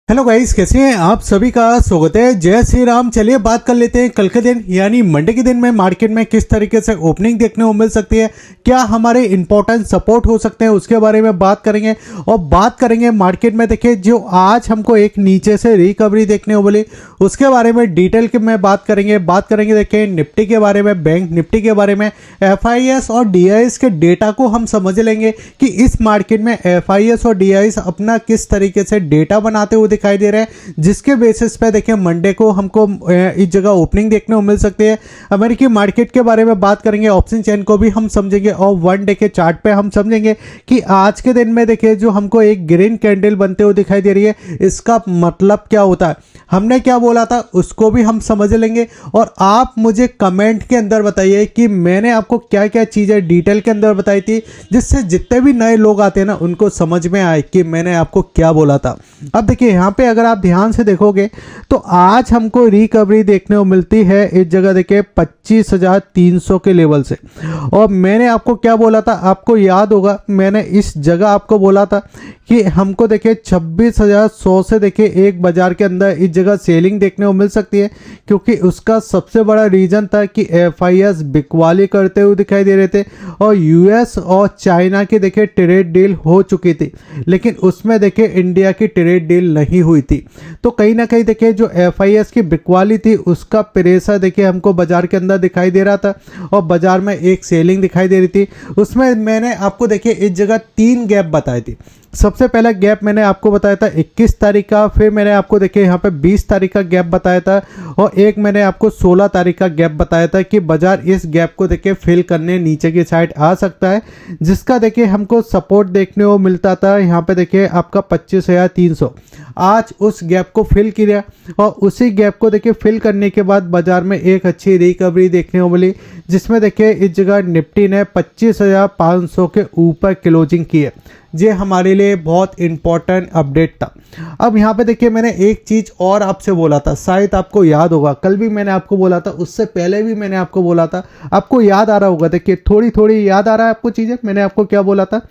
Hello guys, कैसे हैं आप? सभी का स्वागत है। जय श्री राम। चलिए बात कर लेते हैं कल के दिन यानी मंडे के दिन में मार्केट में किस तरीके से ओपनिंग देखने को मिल सकती है, क्या हमारे इंपॉर्टेंट सपोर्ट हो सकते हैं, उसके बारे में बात करेंगे। और बात करेंगे मार्केट में देखिए जो आज हमको एक नीचे से रिकवरी देखने को मिली, उसके बारे में डिटेल के में बात करेंगे देखिए निफ्टी के बारे में, बैंक निफ्टी के बारे में, FIS और DIS के डेटा को हम समझ लेंगे कि इस मार्केट में FIS और DIS अपना किस तरीके से डेटा बनाते हुए दिखाई दे रहे हैं, जिसके बेसिस पे देखिए मंडे को हमको इस जगह ओपनिंग देखने को मिल सकती है। अमेरिकी मार्केट के बारे में बात करेंगे, ऑप्शन चेन को भी हम समझेंगे और वन डे के चार्ट पे हम समझेंगे कि आज के दिन में देखिए जो हमको एक ग्रीन कैंडल बनते हुए दिखाई दे रही है, इसका मतलब क्या होता है, हमने क्या बोला था उसको भी हम समझ लेंगे। और आप मुझे कमेंट के अंदर बताइए कि मैंने आपको क्या क्या चीज़ें डिटेल के अंदर बताई थी, जिससे जितने भी नए लोग आते हैं ना उनको समझ में आए कि मैंने आपको क्या बोला था। अब देखिए यहाँ पे अगर आप ध्यान से देखोगे तो आज हमको रिकवरी देखने को मिलती है इस जगह देखिए 25,300 के लेवल से। और मैंने आपको क्या बोला था, आपको याद होगा मैंने इस जगह आपको बोला था कि हमको देखिए 26,100 से देखिए एक बाजार के अंदर इस जगह सेलिंग देखने को मिल सकती है, क्योंकि उसका सबसे बड़ा रीजन था कि FIS बिकवाली करते हुए दिखाई दे रहे थे और US और चाइना की देखिए ट्रेड डील हो चुकी थी, लेकिन उसमें देखिए इंडिया की ट्रेड डील नहीं हुई थी। तो कहीं ना कहीं देखिए जो FIS की बिकवाली थी उसका प्रेशर देखिए हमको बाजार के अंदर दिखाई दे रहा था और बाजार में एक सेलिंग दिखाई दे रही थी। उसमें मैंने आपको देखिए इस जगह 3 गैप बताए थे। सबसे पहला गैप मैंने आपको बताया था 21 तारीख का, फिर मैंने आपको देखिए यहाँ पे 20 तारीख का गैप बताया था और एक मैंने आपको 16 तारीख का गैप बताया था कि बाजार इस गैप को देखिए फिल करने नीचे की साइड आ सकता है, जिसका देखिए हमको सपोर्ट देखने को मिलता था यहाँ पे देखिए आपका 25,300। आज उस गैप को फिल किया और उसी गैप को देखिए फिल करने के बाद बाजार में एक अच्छी रिकवरी देखने को मिली, जिसमें देखिए इस जगह निफ्टी ने 25,500 के ऊपर क्लोजिंग की है। ये हमारे लिए बहुत इंपॉर्टेंट अपडेट था। अब यहाँ पे देखिए मैंने एक चीज़ और आपसे बोला था, शायद आपको याद होगा, कल भी मैंने आपको बोला था, उससे पहले भी मैंने आपको बोला था, आपको याद आ रहा होगा। देखिए थोड़ी थोड़ी याद आ रहा है आपको चीज़ें। मैंने आपको क्या बोला था,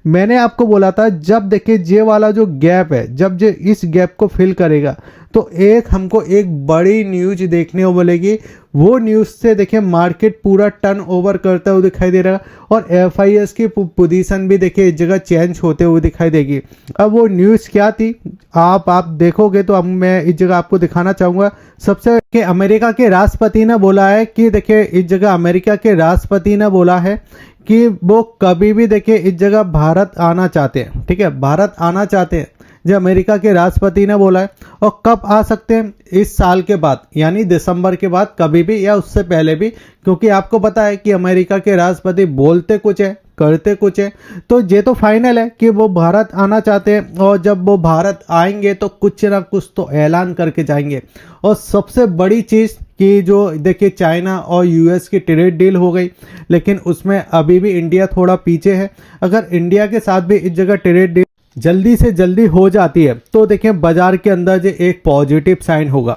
मैंने आपको बोला था जब देखिए ये वाला जो गैप है, जब ये इस गैप को फिल करेगा तो हमको एक बड़ी न्यूज देखने को मिलेगी। वो न्यूज़ से देखिए मार्केट पूरा टर्न ओवर करता हुआ दिखाई दे रहा है और FIS की पोजीशन भी देखिए इस जगह चेंज होते हुए दिखाई देगी। अब वो न्यूज़ क्या थी आप देखोगे तो अब मैं इस जगह आपको दिखाना चाहूँगा। सबसे कि अमेरिका के राष्ट्रपति ने बोला है कि देखिए इस जगह अमेरिका के राष्ट्रपति ने बोला है कि वो कभी भी देखिए इस जगह भारत आना चाहते हैं। ठीक है, भारत आना चाहते हैं, जो अमेरिका के राष्ट्रपति ने बोला है। और कब आ सकते हैं, इस साल के बाद यानी दिसंबर के बाद कभी भी या उससे पहले भी, क्योंकि आपको पता है कि अमेरिका के राष्ट्रपति बोलते कुछ है करते कुछ है। तो ये तो फाइनल है कि वो भारत आना चाहते हैं और जब वो भारत आएंगे तो कुछ ना कुछ तो ऐलान करके जाएंगे। और सबसे बड़ी चीज़ कि जो देखिए चाइना और US की ट्रेड डील हो गई, लेकिन उसमें अभी भी इंडिया थोड़ा पीछे है। अगर इंडिया के साथ भी इस जगह ट्रेड डील जल्दी से जल्दी हो जाती है तो देखिए बाजार के अंदर जो एक पॉजिटिव साइन होगा।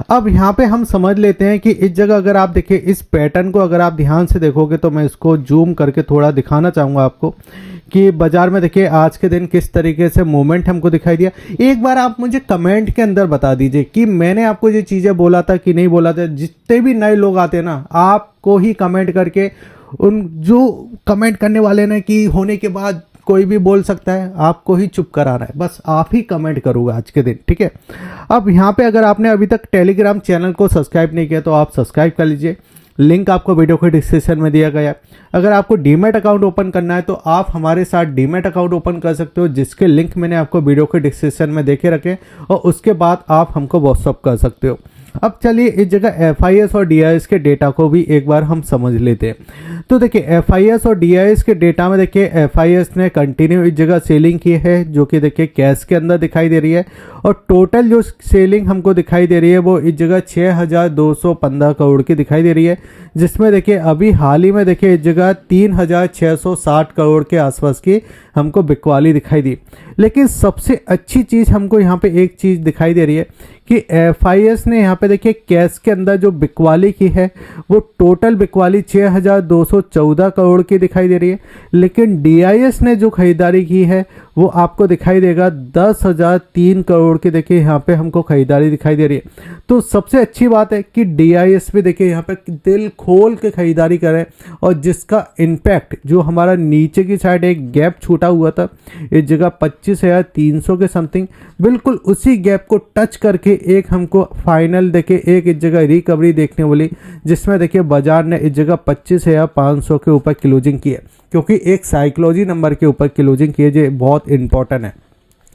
अब यहाँ पे हम समझ लेते हैं कि इस जगह अगर आप देखिए इस पैटर्न को अगर आप ध्यान से देखोगे तो मैं इसको जूम करके थोड़ा दिखाना चाहूँगा आपको कि बाजार में देखिए आज के दिन किस तरीके से मूवमेंट हमको दिखाई दिया। एक बार आप मुझे कमेंट के अंदर बता दीजिए कि मैंने आपको ये चीज़ें बोला था कि नहीं बोला था। जितने भी नए लोग आते हैं ना, आपको ही कमेंट करके, उन जो कमेंट करने वाले ने कि होने के बाद कोई भी बोल सकता है, आपको ही चुप कराना है, बस आप ही कमेंट करूँगा आज के दिन। ठीक है, अब यहाँ पे अगर आपने अभी तक टेलीग्राम चैनल को सब्सक्राइब नहीं किया तो आप सब्सक्राइब कर लीजिए, लिंक आपको वीडियो के डिस्क्रिप्शन में दिया गया है। अगर आपको डीमैट अकाउंट ओपन करना है तो आप हमारे साथ डीमैट अकाउंट ओपन कर सकते हो, जिसके लिंक मैंने आपको वीडियो के डिस्क्रिप्शन में देके रखे और उसके बाद आप हमको व्हाट्सअप कर सकते हो। अब चलिए इस जगह FIS और DIS के डेटा को भी एक बार हम समझ लेते हैं। तो देखिए FIS और DIS के डेटा में देखिए FIS ने कंटिन्यू इस जगह सेलिंग की है, जो कि देखिए कैश के अंदर दिखाई दे रही है और टोटल जो सेलिंग हमको दिखाई दे रही है वो इस जगह 6,215 करोड़ की दिखाई दे रही है, जिसमें देखिए अभी हाल ही में देखिए इस जगह 3,660 करोड़ के आसपास की हमको बिकवाली दिखाई दी। लेकिन सबसे अच्छी चीज़ हमको यहाँ पे एक चीज़ दिखाई दे रही है कि FIS ने यहाँ पे देखिए कैश के अंदर जो बिकवाली की है वो टोटल बिकवाली 6,214 करोड़ की दिखाई दे रही है, लेकिन DIS ने जो खरीदारी की है वो आपको दिखाई देगा 10,003 करोड़ की देखिए यहाँ पे हमको खरीदारी दिखाई दे रही है। तो सबसे अच्छी बात है कि DIS भी देखिए यहाँ पे दिल खोल के खरीदारी करें, और जिसका इम्पैक्ट जो हमारा नीचे की साइड एक गैप छूटा हुआ था इस जगह 25,300 के समथिंग, बिल्कुल उसी गैप को टच करके एक हमको फाइनल देखिए एक इस जगह रिकवरी देखने वाली, जिसमें देखिए बाजार ने इस जगह 25,500 के ऊपर क्लोजिंग की है, क्योंकि एक साइकोलॉजी नंबर के ऊपर क्लोजिंग की है जो बहुत इंपॉर्टेंट है।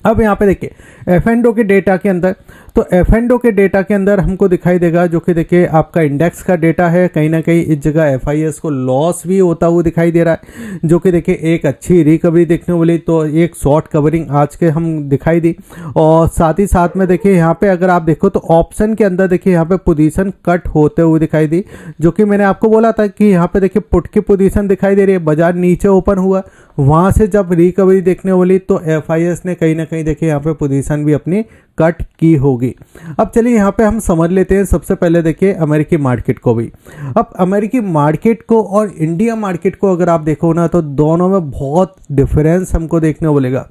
अब यहाँ पे देखिए F&O के डेटा के अंदर, तो F&O के डेटा के अंदर हमको दिखाई देगा जो कि देखिए आपका इंडेक्स का डेटा है, कहीं ना कहीं इस जगह FIS को लॉस भी होता हुआ दिखाई दे रहा है, जो कि देखिए एक अच्छी रिकवरी देखने वाली, तो एक शॉर्ट कवरिंग आज के हम दिखाई दी। और साथ ही साथ में देखिए यहाँ पे अगर आप देखो तो ऑप्शन के अंदर देखिए यहाँ पे पोजीशन कट होते हुए दिखाई दी, जो कि मैंने आपको बोला था कि यहाँ पे देखिए पुट की पोजीशन दिखाई दे रही है, बाजार नीचे ओपन हुआ, वहां से जब रिकवरी देखने वाली तो FIS ने कहीं ना कहीं देखिए यहाँ पे पोजीशन भी अपनी कट की होगी। अब चलिए यहाँ पे हम समझ लेते हैं सबसे पहले देखिए अमेरिकी मार्केट को भी। अब अमेरिकी मार्केट को और इंडिया मार्केट को अगर आप देखो ना तो दोनों में बहुत डिफरेंस हमको देखने को मिलेगा,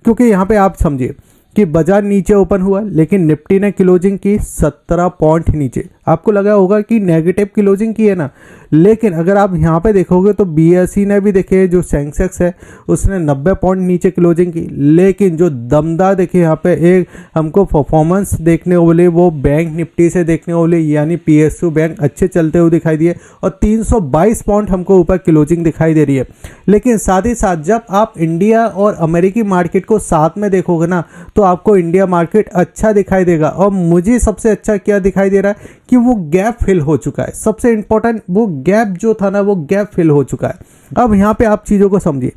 क्योंकि यहाँ पे आप समझिए कि बाजार नीचे ओपन हुआ लेकिन निफ्टी ने क्लोजिंग की 17 पॉइंट नीचे। आपको लगा होगा कि नेगेटिव क्लोजिंग की है ना, लेकिन अगर आप यहाँ पे देखोगे तो BSE ने भी देखिए जो सेंसेक्स है उसने 90 पॉइंट नीचे क्लोजिंग की, लेकिन जो दमदार देखिए यहाँ पे एक हमको परफॉर्मेंस देखने को मिली वो बैंक निफ्टी से देखने को मिली, यानी PSU बैंक अच्छे चलते हुए दिखाई दिए और 322 पॉइंट हमको ऊपर क्लोजिंग दिखाई दे रही है। लेकिन साथ ही साथ जब आप इंडिया और अमेरिकी मार्केट को साथ में देखोगे ना तो आपको इंडिया मार्केट अच्छा दिखाई देगा। और मुझे सबसे अच्छा क्या दिखाई दे रहा है कि वो गैप फिल हो चुका है, सबसे इंपॉर्टेंट वो गैप जो था ना वो गैप फिल हो चुका है। अब यहाँ पे आप चीज़ों को समझिए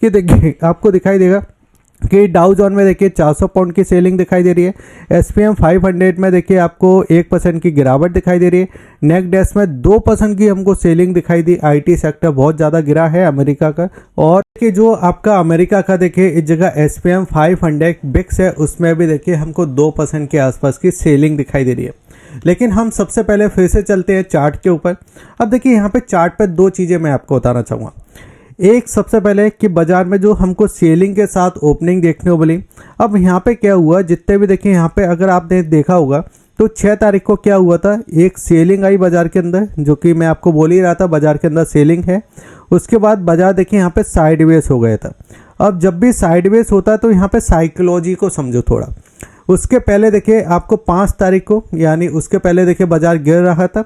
कि देखिए आपको दिखाई देगा कि डाउ जोन में देखिए 400 पॉइंट की सेलिंग दिखाई दे रही है, SPM 500 में देखिए आपको 1% की गिरावट दिखाई दे रही है, नेकडेस में 2% की हमको सेलिंग दिखाई दी। IT सेक्टर बहुत ज़्यादा गिरा है अमेरिका का, और कि जो आपका अमेरिका का देखिए इस जगह SPM 500 बिक्स है उसमें भी देखिए हमको 2% के आसपास की सेलिंग दिखाई दे रही है। लेकिन हम सबसे पहले फिर से चलते हैं चार्ट के ऊपर। अब देखिए यहाँ पे चार्ट पे दो चीज़ें मैं आपको बताना चाहूँगा। एक सबसे पहले कि बाजार में जो हमको सेलिंग के साथ ओपनिंग देखने को मिली। अब यहाँ पे क्या हुआ, जितने भी देखिए यहाँ पे अगर आपने देखा होगा तो 6 तारीख को क्या हुआ था, एक सेलिंग आई बाजार के अंदर, जो कि मैं आपको बोल ही रहा था बाजार के अंदर सेलिंग है। उसके बाद बाजार देखिए यहाँ पे साइडवेज हो गया था। अब जब भी साइडवेज होता है तो यहाँ पे साइकोलॉजी को समझो थोड़ा। उसके पहले देखिए आपको 5 तारीख को, यानी उसके पहले देखिए बाजार गिर रहा था,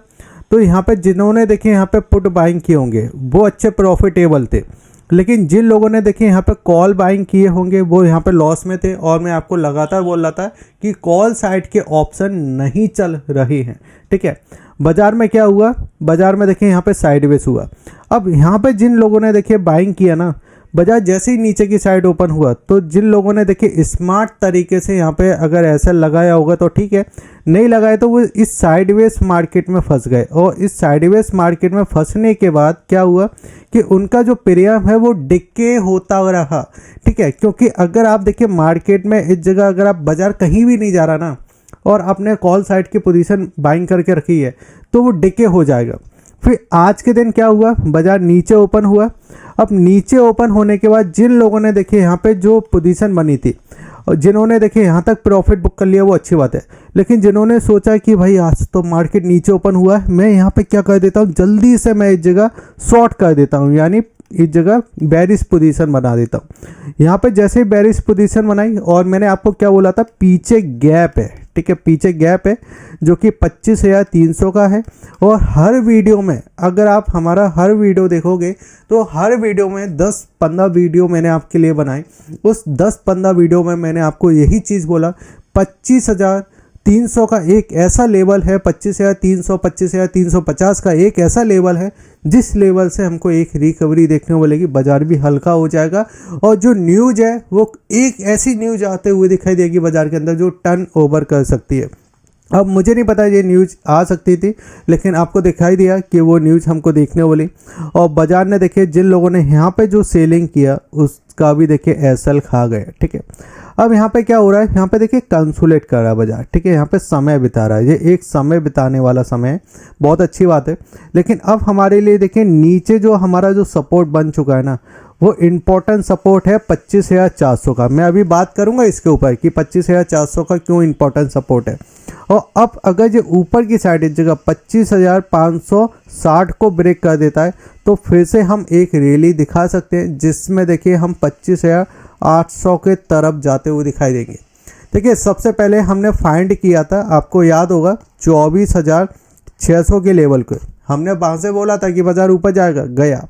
तो यहाँ पे जिन्होंने देखिए यहाँ पे पुट बाइंग किए होंगे वो अच्छे प्रॉफिटेबल थे, लेकिन जिन लोगों ने देखिए यहाँ पे कॉल बाइंग किए होंगे वो यहाँ पे लॉस में थे। और मैं आपको लगातार बोल रहा था कि कॉल साइड के ऑप्शन नहीं चल रही हैं, ठीक है। बाजार में क्या हुआ, बाजार में देखिए यहाँ पे साइडवेज हुआ। अब यहाँ पे जिन लोगों ने देखिए बाइंग किया ना, बाजार जैसे ही नीचे की साइड ओपन हुआ तो जिन लोगों ने देखिए स्मार्ट तरीके से यहाँ पे अगर ऐसा लगाया होगा तो ठीक है, नहीं लगाए तो वो इस साइडवेज मार्केट में फंस गए। और इस साइडवेज मार्केट में फंसने के बाद क्या हुआ कि उनका जो प्रीमियम है वो डिके होता रहा, ठीक है। क्योंकि अगर आप देखिए मार्केट में इस जगह अगर आप बाजार कहीं भी नहीं जा रहा ना और आपने कॉल साइड की पोजीशन बाइंग करके रखी है तो वो डिके हो जाएगा। फिर आज के दिन क्या हुआ, बाजार नीचे ओपन हुआ। अब नीचे ओपन होने के बाद जिन लोगों ने देखिए यहाँ पे जो पोजीशन बनी थी और जिन्होंने देखिए यहाँ तक प्रॉफिट बुक कर लिया वो अच्छी बात है, लेकिन जिन्होंने सोचा कि भाई आज तो मार्केट नीचे ओपन हुआ है, मैं यहाँ पे क्या कर देता हूँ, जल्दी से मैं इस जगह शॉर्ट कर देता हूँ, यानी इस जगह बेरिश पोजीशन बना देता हूँ। यहाँ पे जैसे ही बेरिश पोजीशन बनाई, और मैंने आपको क्या बोला था, पीछे गैप है, ठीक है, पीछे गैप है जो कि 25,300 का है। और हर वीडियो में अगर आप हमारा हर वीडियो देखोगे तो हर वीडियो में 10-15 वीडियो मैंने आपके लिए बनाए। उस 10-15 वीडियो में मैंने आपको यही चीज़ बोला, 25,300 का एक ऐसा लेवल है, 25,300, 25,350 का एक ऐसा लेवल है जिस लेवल से हमको एक रिकवरी देखने को मिलेगी, बाजार भी हल्का हो जाएगा। और जो न्यूज़ है वो एक ऐसी न्यूज़ आते हुए दिखाई देगी बाजार के अंदर जो टर्न ओवर कर सकती है। अब मुझे नहीं पता ये न्यूज़ आ सकती थी, लेकिन आपको दिखाई दिया कि वो न्यूज़ हमको देखने वाली। और बाजार ने देखिए जिन लोगों ने यहाँ पे जो सेलिंग किया उसका भी देखिए एसएल खा गए, ठीक है। अब यहाँ पे क्या हो रहा है, यहाँ पे देखिए कंसोलिडेट कर रहा है बाजार, ठीक है, यहाँ पे समय बिता रहा है, ये एक समय बिताने वाला समय है, बहुत अच्छी बात है। लेकिन अब हमारे लिए देखिए नीचे जो हमारा जो सपोर्ट बन चुका है ना वो इम्पोर्टेंट सपोर्ट है 25,400 का। मैं अभी बात करूंगा इसके ऊपर कि 25,400 का क्यों इम्पोर्टेंट सपोर्ट है। और अब अगर ये ऊपर की साइड इस जगह 25,560 को ब्रेक कर देता है तो फिर से हम एक रैली दिखा सकते हैं, जिसमें देखिए हम 25,800 के तरफ जाते हुए दिखाई देंगे। देखिए सबसे पहले हमने फाइंड किया था, आपको याद होगा 24,600 के लेवल को। हमने वहाँ से बोला था कि बाजार ऊपर जाएगा, गया।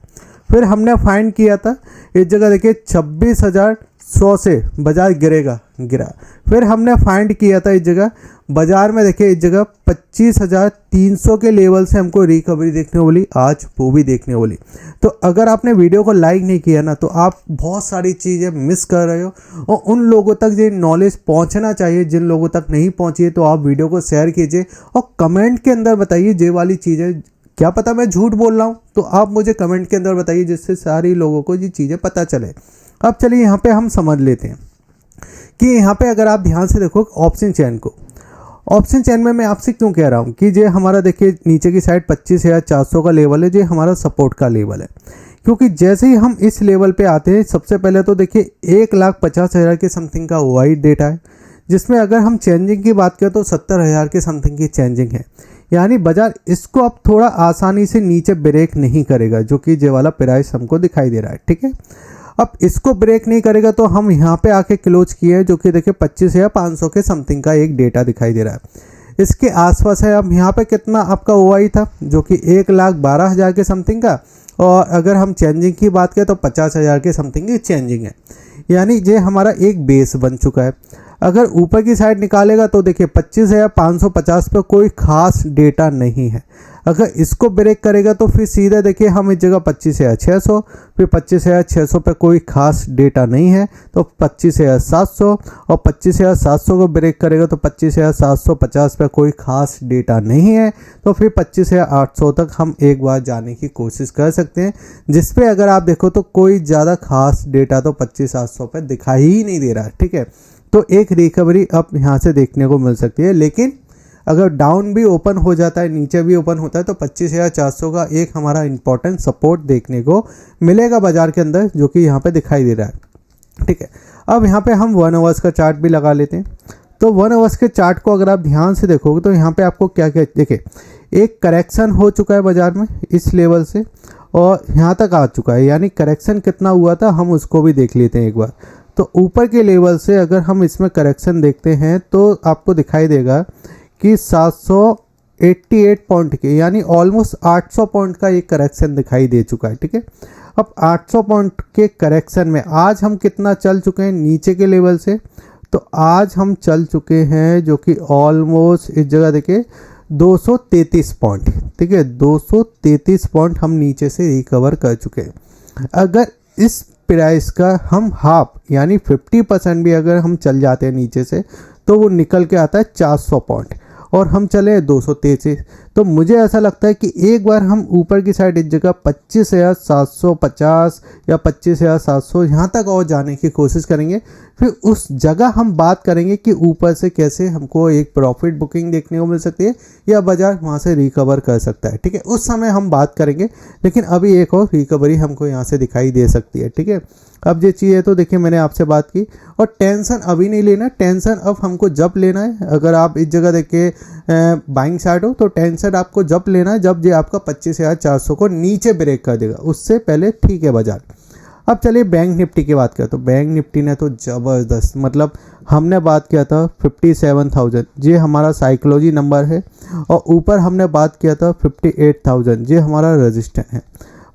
फिर हमने फाइंड किया था इस जगह देखिए 26,100 से बाजार गिरेगा, गिरा। फिर हमने फाइंड किया था इस जगह बाजार में देखिए इस जगह 25,300 के लेवल से हमको रिकवरी देखने वाली, आज वो भी देखने वाली। तो अगर आपने वीडियो को लाइक नहीं किया ना तो आप बहुत सारी चीज़ें मिस कर रहे हो, और उन लोगों तक ये नॉलेज पहुंचना चाहिए जिन लोगों तक नहीं पहुंची है। तो आप वीडियो को शेयर कीजिए और कमेंट के अंदर बताइए ये वाली चीज़ें। क्या पता मैं झूठ बोल रहा हूँ, तो आप मुझे कमेंट के अंदर बताइए, जिससे सारी लोगों को ये चीज़ें पता चले। अब चलिए यहाँ पे हम समझ लेते हैं कि यहाँ पे अगर आप ध्यान से देखो ऑप्शन चेन को, ऑप्शन चेन में मैं आपसे क्यों कह रहा हूँ कि ये हमारा देखिए नीचे की साइड 25,400 का लेवल है, ये हमारा सपोर्ट का लेवल है। क्योंकि जैसे ही हम इस लेवल पे आते हैं, सबसे पहले तो देखिए 1,50,000 के समथिंग का वाइड डेटा है, जिसमें अगर हम चेंजिंग की बात करें तो 70,000 के समथिंग की चेंजिंग है। यानी बाजार इसको अब थोड़ा आसानी से नीचे ब्रेक नहीं करेगा, जो कि ये वाला प्राइस हमको दिखाई दे रहा है, ठीक है। अब इसको ब्रेक नहीं करेगा तो हम यहाँ पे आके क्लोज किए हैं, जो कि देखिए 25,500 के समथिंग का एक डेटा दिखाई दे रहा है। इसके आसपास है। अब यहाँ पे कितना आपका ओआई था, जो कि 1,12,000 के समथिंग का, और अगर हम चेंजिंग की बात करें तो 50,000 के समथिंग की चेंजिंग है। यानी ये हमारा एक बेस बन चुका है। अगर ऊपर की साइड निकालेगा तो देखिए 25,550 पे कोई खास डेटा नहीं है। अगर इसको ब्रेक करेगा तो फिर सीधा देखिए हम इस जगह 25,600, फिर 25,600 पे कोई खास डेटा नहीं है, तो 25,700, और 25,700 को ब्रेक करेगा तो 25,750 पे कोई खास डेटा नहीं है, तो फिर 25,800 तक हम एक बार जाने की कोशिश कर सकते हैं, जिसपे अगर आप देखो तो कोई ज़्यादा खास डेटा तो 25,700 पे दिखाई ही नहीं दे रहा है, ठीक है। तो एक रिकवरी अब यहाँ से देखने को मिल सकती है, लेकिन अगर डाउन भी ओपन हो जाता है, नीचे भी ओपन होता है, तो 25,400 का एक हमारा इंपॉर्टेंट सपोर्ट देखने को मिलेगा बाजार के अंदर, जो कि यहाँ पे दिखाई दे रहा है, ठीक है। अब यहाँ पे हम 1 आवर्स का चार्ट भी लगा लेते हैं। तो 1 आवर्स के चार्ट को अगर आप ध्यान से देखोगे तो यहाँ पे आपको क्या क्या देखिए, एक करेक्शन हो चुका है बाजार में इस लेवल से और यहाँ तक आ चुका है। यानी करेक्शन कितना हुआ था हम उसको भी देख लेते हैं एक बार। तो ऊपर के लेवल से अगर हम इसमें करेक्शन देखते हैं तो आपको दिखाई देगा कि 788 पॉइंट के, यानी ऑलमोस्ट 800 पॉइंट का एक करेक्शन दिखाई दे चुका है, ठीक है। अब 800 पॉइंट के करेक्शन में आज हम कितना चल चुके हैं नीचे के लेवल से, तो आज हम चल चुके हैं जो कि ऑलमोस्ट इस जगह देखिए 233 पॉइंट, ठीक है। 233 पॉइंट हम नीचे से रिकवर कर चुके हैं। अगर इस प्राइस का हम हाफ यानी 50% भी अगर हम चल जाते हैं नीचे से, तो वो निकल के आता है 400 पॉइंट, और हम चले 233। तो मुझे ऐसा लगता है कि एक बार हम ऊपर की साइड इस जगह 25,750 या 25,700 यहाँ तक और जाने की कोशिश करेंगे। फिर उस जगह हम बात करेंगे कि ऊपर से कैसे हमको एक प्रॉफिट बुकिंग देखने को मिल सकती है या बाजार वहाँ से रिकवर कर सकता है, ठीक है। उस समय हम बात करेंगे, लेकिन अभी एक और रिकवरी हमको यहाँ से दिखाई दे सकती है, ठीक है। अब ये चीज़ है तो देखिए मैंने आपसे बात की, और टेंशन अभी नहीं लेना, टेंशन अब हमको जब लेना है। अगर आप इस जगह देखिए बाइंग साइड हो तो टेंशन आपको जब लेना है जब ये आपका 25,400 को नीचे ब्रेक कर देगा, उससे पहले ठीक है बाजार। अब चलिए बैंक निफ्टी की बात करें तो बैंक निफ्टी ने तो ज़बरदस्त, मतलब हमने बात किया था 57,000, ये हमारा साइकोलॉजी नंबर है, और ऊपर हमने बात किया था 58,000, ये हमारा रजिस्टर है।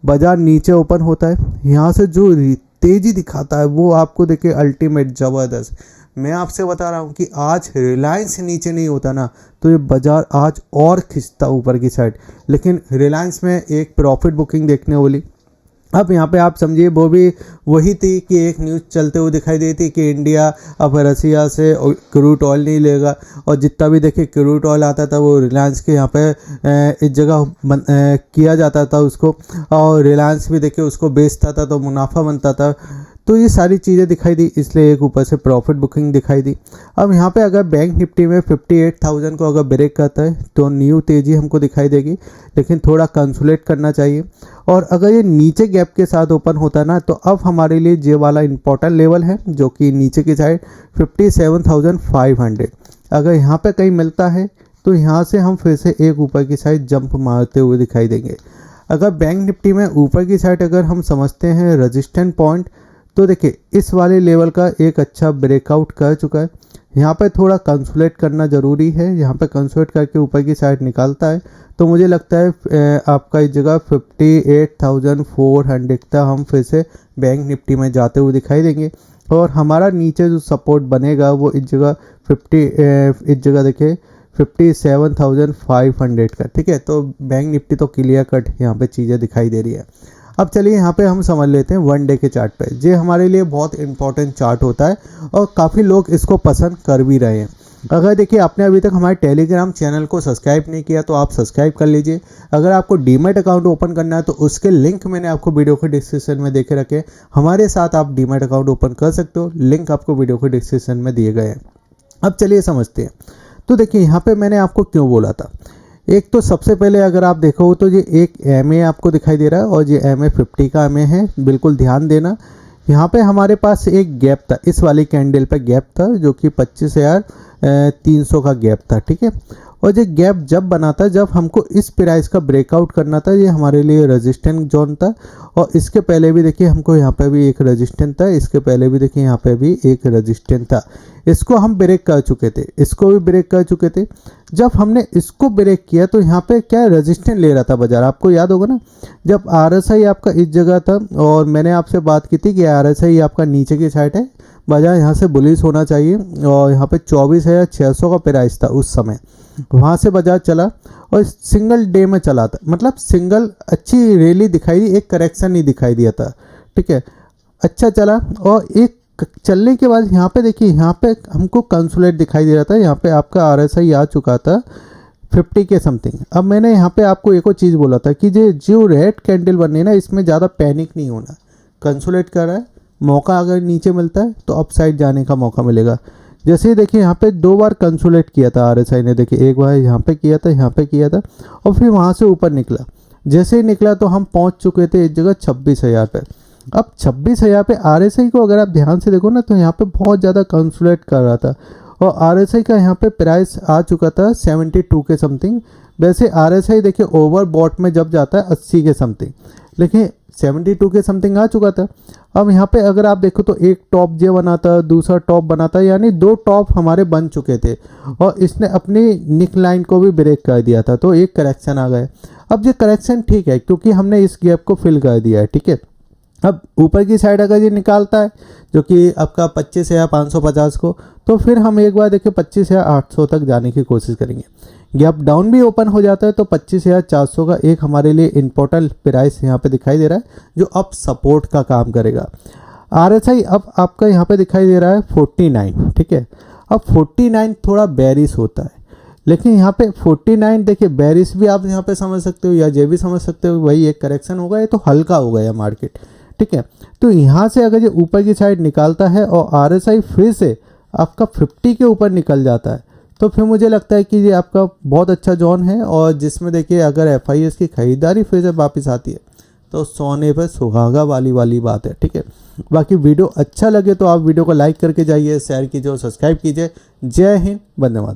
बाजार नीचे ओपन होता है, यहाँ से जो तेज़ी दिखाता है वो आपको देखिए अल्टीमेट ज़बरदस्त। मैं आपसे बता रहा हूँ कि आज रिलायंस नीचे नहीं होता ना तो ये बाजार आज और खिंचता ऊपर की साइड, लेकिन रिलायंस में एक प्रॉफिट बुकिंग देखने वाली। अब यहाँ पे आप समझिए वो भी वही थी कि एक न्यूज़ चलते हुए दिखाई दी थी कि इंडिया अब रसिया से क्रूड ऑयल नहीं लेगा, और जितना भी देखिए क्रूड ऑयल आता था वो रिलायंस के यहाँ पे इस जगह किया जाता था उसको, और रिलायंस भी देखिए उसको बेचता था तो मुनाफा बनता था। तो ये सारी चीज़ें दिखाई दी, इसलिए एक ऊपर से प्रॉफिट बुकिंग दिखाई दी। अब यहाँ पे अगर बैंक निफ्टी में 58,000 को अगर ब्रेक करता है तो न्यू तेज़ी हमको दिखाई देगी, लेकिन थोड़ा कंसोलिडेट करना चाहिए। और अगर ये नीचे गैप के साथ ओपन होता है ना, तो अब हमारे लिए ये वाला इंपॉर्टेंट लेवल है जो कि नीचे की साइड 57,500। अगर यहाँ पे कहीं मिलता है तो यहाँ से हम फिर से एक ऊपर की साइड जंप मारते हुए दिखाई देंगे। अगर बैंक निफ्टी में ऊपर की साइड अगर हम समझते हैं रेजिस्टेंट पॉइंट, तो देखिए इस वाले लेवल का एक अच्छा ब्रेकआउट कर चुका है। यहाँ पे थोड़ा कंसोलिडेट करना ज़रूरी है। यहाँ पे कंसोलिडेट करके ऊपर की साइड निकालता है तो मुझे लगता है आपका इस जगह 58,400 तक हम फिर से बैंक निफ्टी में जाते हुए दिखाई देंगे। और हमारा नीचे जो सपोर्ट बनेगा वो इस जगह देखिए 57,500 का, ठीक है। तो बैंक निफ्टी तो क्लियर कट यहाँ पे चीज़ें दिखाई दे रही है। अब चलिए यहाँ पे हम समझ लेते हैं वन डे के चार्ट पे। ये हमारे लिए बहुत इंपॉर्टेंट चार्ट होता है और काफ़ी लोग इसको पसंद कर भी रहे हैं। अगर देखिए आपने अभी तक हमारे टेलीग्राम चैनल को सब्सक्राइब नहीं किया तो आप सब्सक्राइब कर लीजिए। अगर आपको डीमैट अकाउंट ओपन करना है तो उसके लिंक मैंने आपको वीडियो के डिस्क्रिप्शन में देके रखे। हमारे साथ आप डीमैट अकाउंट ओपन कर सकते हो, लिंक आपको वीडियो के डिस्क्रिप्शन में दिए गए हैं। अब चलिए समझते हैं। तो देखिए यहाँ पे मैंने आपको क्यों बोला था। एक तो सबसे पहले अगर आप देखो तो ये एक MA आपको दिखाई दे रहा है और ये MA 50 का MA है, बिल्कुल ध्यान देना। यहाँ पे हमारे पास एक गैप था, इस वाली कैंडल पे गैप था जो कि 25,300 का गैप था, ठीक है। और ये गैप जब बना था, जब हमको इस प्राइस का ब्रेकआउट करना था, ये हमारे लिए रेजिस्टेंट जोन था। और इसके पहले भी देखिए हमको यहाँ पे भी एक रेजिस्टेंट था, इसके पहले भी देखिए यहाँ पे भी एक रेजिस्टेंट था। इसको हम ब्रेक कर चुके थे, इसको भी ब्रेक कर चुके थे। जब हमने इसको ब्रेक किया तो यहाँ पे क्या रेजिस्टेंट ले रहा था बाजार, आपको याद होगा ना, जब RSI आपका इस जगह था और मैंने आपसे बात की थी कि RSI आपका नीचे की साइड है, बाजार यहाँ से बुलिश होना चाहिए। और यहाँ पे 24,600 का प्राइस था उस समय, वहाँ से बाजार चला और सिंगल डे में चला था, मतलब सिंगल अच्छी रैली दिखाई दी, एक करेक्शन नहीं दिखाई दिया था, ठीक है। अच्छा चला और एक चलने के बाद यहाँ पे देखिए यहाँ पे हमको कंसोलिडेट दिखाई दे रहा था। यहाँ पे आपका RSI आ चुका था 50 के समथिंग। अब मैंने यहाँ पे आपको एक और चीज़ बोला था कि जो रेड कैंडल बननी है ना, इसमें ज़्यादा पैनिक नहीं होना। कंसोलिडेट कर रहा है, मौका अगर नीचे मिलता है तो अपसाइड जाने का मौका मिलेगा। जैसे ही देखिए यहाँ पे 2 बार कंसोलिडेट किया था RSI ने, देखिए एक बार यहाँ पे किया था, यहाँ पे किया था और फिर वहाँ से ऊपर निकला। जैसे ही निकला तो हम पहुँच चुके थे इस जगह 26,000 पे। अब 26,000 पे RSI को अगर आप ध्यान से देखो ना तो यहाँ पे बहुत ज़्यादा कंसोलिडेट कर रहा था और RSI का यहाँ पे प्राइस आ चुका था 72 के समथिंग। वैसे RSI देखिए ओवरबॉट में जब जाता है 80 के समथिंग, लेकिन 72 के समथिंग आ चुका था। अब यहाँ पे अगर आप देखो तो एक टॉप जे बना था, दूसरा टॉप बना था, यानी 2 टॉप हमारे बन चुके थे और इसने अपनी निक लाइन को भी ब्रेक कर दिया था, तो एक करेक्शन आ गया। अब ये करेक्शन ठीक है क्योंकि हमने इस गैप को फिल कर दिया है, ठीक है। अब ऊपर की साइड अगर ये निकालता है जो कि आपका 25,550 को, तो फिर हम एक बार देखिए 25,800 तक जाने की कोशिश करेंगे। गैप डाउन भी ओपन हो जाता है तो 25,400 का एक हमारे लिए इंपॉर्टेंट प्राइस यहाँ पे दिखाई दे रहा है जो अब सपोर्ट का काम करेगा। RSI अब आपका यहाँ पे दिखाई दे रहा है 49, ठीक है। अब 49 थोड़ा बेरिश होता है, लेकिन यहाँ पे 49 देखिए बेरिश भी आप यहाँ पे समझ सकते हो या ये भी समझ सकते हो, वही एक करेक्शन होगा, ये तो हल्का हो गया मार्केट, ठीक है। तो यहाँ से अगर ये ऊपर की साइड निकालता है और RSI फिर से आपका 50 के ऊपर निकल जाता है तो फिर मुझे लगता है कि ये आपका बहुत अच्छा जोन है और जिसमें देखिए अगर FIS की खरीदारी फिर से वापस आती है तो सोने पर सुहागा वाली बात है, ठीक है। बाकी वीडियो अच्छा लगे तो आप वीडियो को लाइक करके जाइए, शेयर कीजिए और सब्सक्राइब कीजिए। जय हिंद, वंदे मातरम।